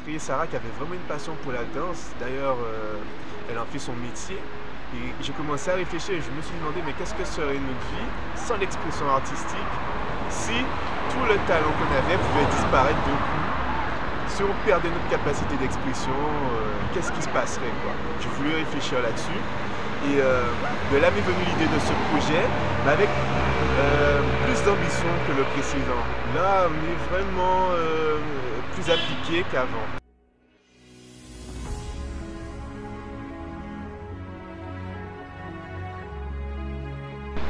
rencontré Sarah qui avait vraiment une passion pour la danse. D'ailleurs, elle en fait son métier. Et j'ai commencé à réfléchir et je me suis demandé, mais qu'est-ce que serait notre vie sans l'expression artistique si tout le talent qu'on avait pouvait disparaître d'un coup? Si on perdait notre capacité d'expression, qu'est-ce qui se passerait, quoi? J'ai voulu réfléchir là-dessus. Et de là m'est venue l'idée de ce projet, mais avec plus d'ambition que le précédent. Là, on est vraiment plus appliqué qu'avant.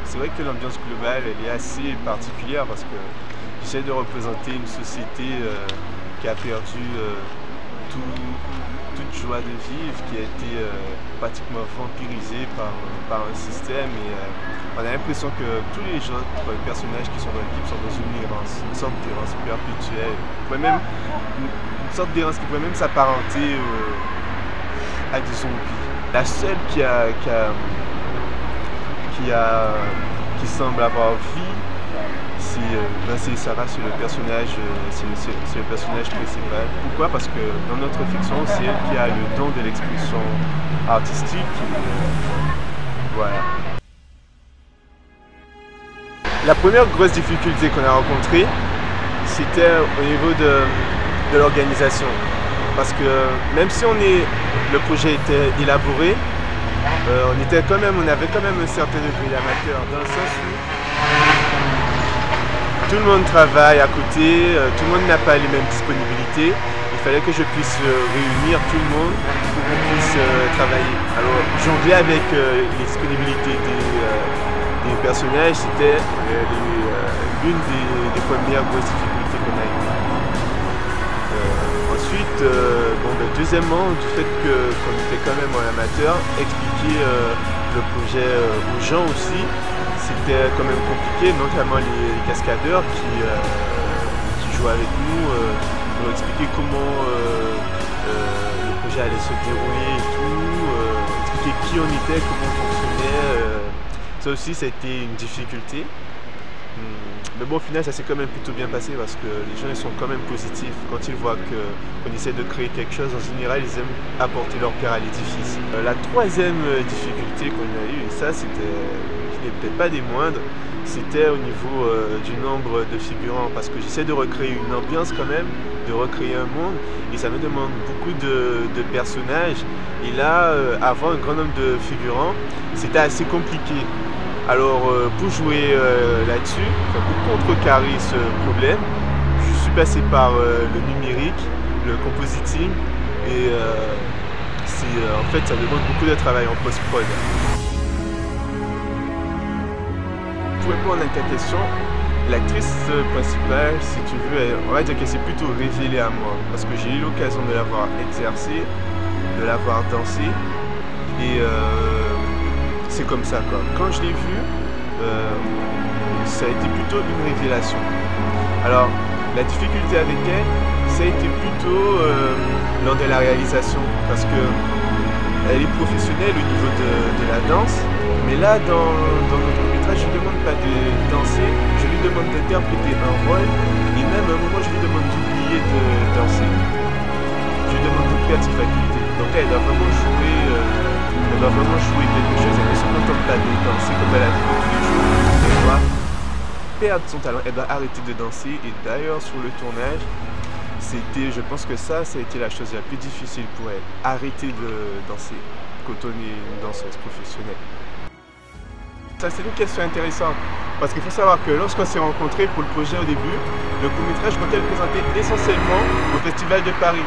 C'est vrai que l'ambiance globale, elle est assez particulière parce que j'essaie de représenter une société qui a perdu toute joie de vivre, qui a été pratiquement vampirisée par un système. Et on a l'impression que tous les autres personnages qui sont dans l'équipe sont dans une sorte d'errance perpétuelle. Une sorte d'errance qui pourrait même s'apparenter à des zombies. La seule qui semble avoir vie, c'est Sarah, c'est le personnage principal. Pourquoi? Parce que dans notre fiction, c'est elle qui a le don de l'expression artistique. Voilà. La première grosse difficulté qu'on a rencontrée, c'était au niveau de l'organisation. Parce que même si le projet était élaboré, on avait quand même un certain degré d'amateur, dans le sens où tout le monde travaille à côté, tout le monde n'a pas les mêmes disponibilités. Il fallait que je puisse réunir tout le monde pour qu'on puisse travailler. Alors jongler avec les disponibilités des personnages, c'était l'une des premières grosses difficultés qu'on a eues. Ensuite, deuxièmement, du fait qu'on était quand même en amateur, expliquer le projet aux gens aussi, c'était quand même compliqué, notamment les cascadeurs qui jouent avec nous, nous expliquer comment le projet allait se dérouler et tout, expliquer qui on était, comment on fonctionnait. Ça aussi, ça a été une difficulté. Mais bon, au final, ça s'est quand même plutôt bien passé parce que les gens ils sont quand même positifs. Quand ils voient qu'on essaie de créer quelque chose, en général, ils aiment apporter leur pierre à l'édifice. La troisième difficulté qu'on a eue, et ça, qui n'est peut-être pas des moindres, c'était au niveau du nombre de figurants. Parce que j'essaie de recréer une ambiance quand même, de recréer un monde, et ça me demande beaucoup de personnages. Et là, avoir un grand nombre de figurants, c'était assez compliqué. Alors pour jouer là-dessus, pour contrecarrer ce problème, je suis passé par le numérique, le compositing et en fait ça demande beaucoup de travail en post-prod. Pour répondre à ta question, l'actrice principale, si tu veux, on va dire qu'elle s'est plutôt révélée à moi parce que j'ai eu l'occasion de la voir exercer, de la voir danser et c'est comme ça quoi. Quand je l'ai vue, ça a été plutôt une révélation. Alors, la difficulté avec elle, ça a été plutôt lors de la réalisation, parce que elle est professionnelle au niveau de la danse, mais là, dans notre métrage, je ne lui demande pas de danser, je lui demande d'interpréter un rôle, et même à un moment, je lui demande d'oublier de danser. Je lui demande d'oublier ses facultés. Donc là, elle doit vraiment jouer. Elle va vraiment jouer quelque chose, elle ne se contente pas de danser comme elle a fait tous les jours, elle doit perdre son talent, elle doit arrêter de danser. Et d'ailleurs sur le tournage, je pense que ça a été la chose la plus difficile pour elle, arrêter de danser quand on est une danseuse professionnelle. Ça c'est une question intéressante, parce qu'il faut savoir que lorsqu'on s'est rencontrés pour le projet au début, le court-métrage comptait le présenter essentiellement au Festival de Paris.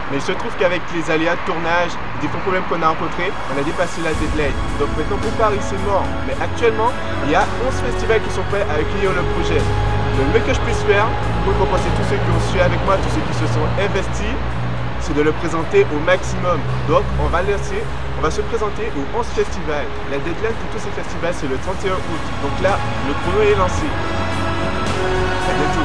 Mais il se trouve qu'avec les aléas de tournage, les différents problèmes qu'on a rencontrés, on a dépassé la deadline. Donc maintenant pour Paris c'est mort. Mais actuellement, il y a 11 festivals qui sont prêts à accueillir le projet. Le mieux que je puisse faire pour compenser tous ceux qui ont suivi avec moi, tous ceux qui se sont investis, c'est de le présenter au maximum. Donc on va se présenter aux 11 festivals. La deadline pour tous ces festivals c'est le 31 août. Donc là, le chrono est lancé. À bientôt.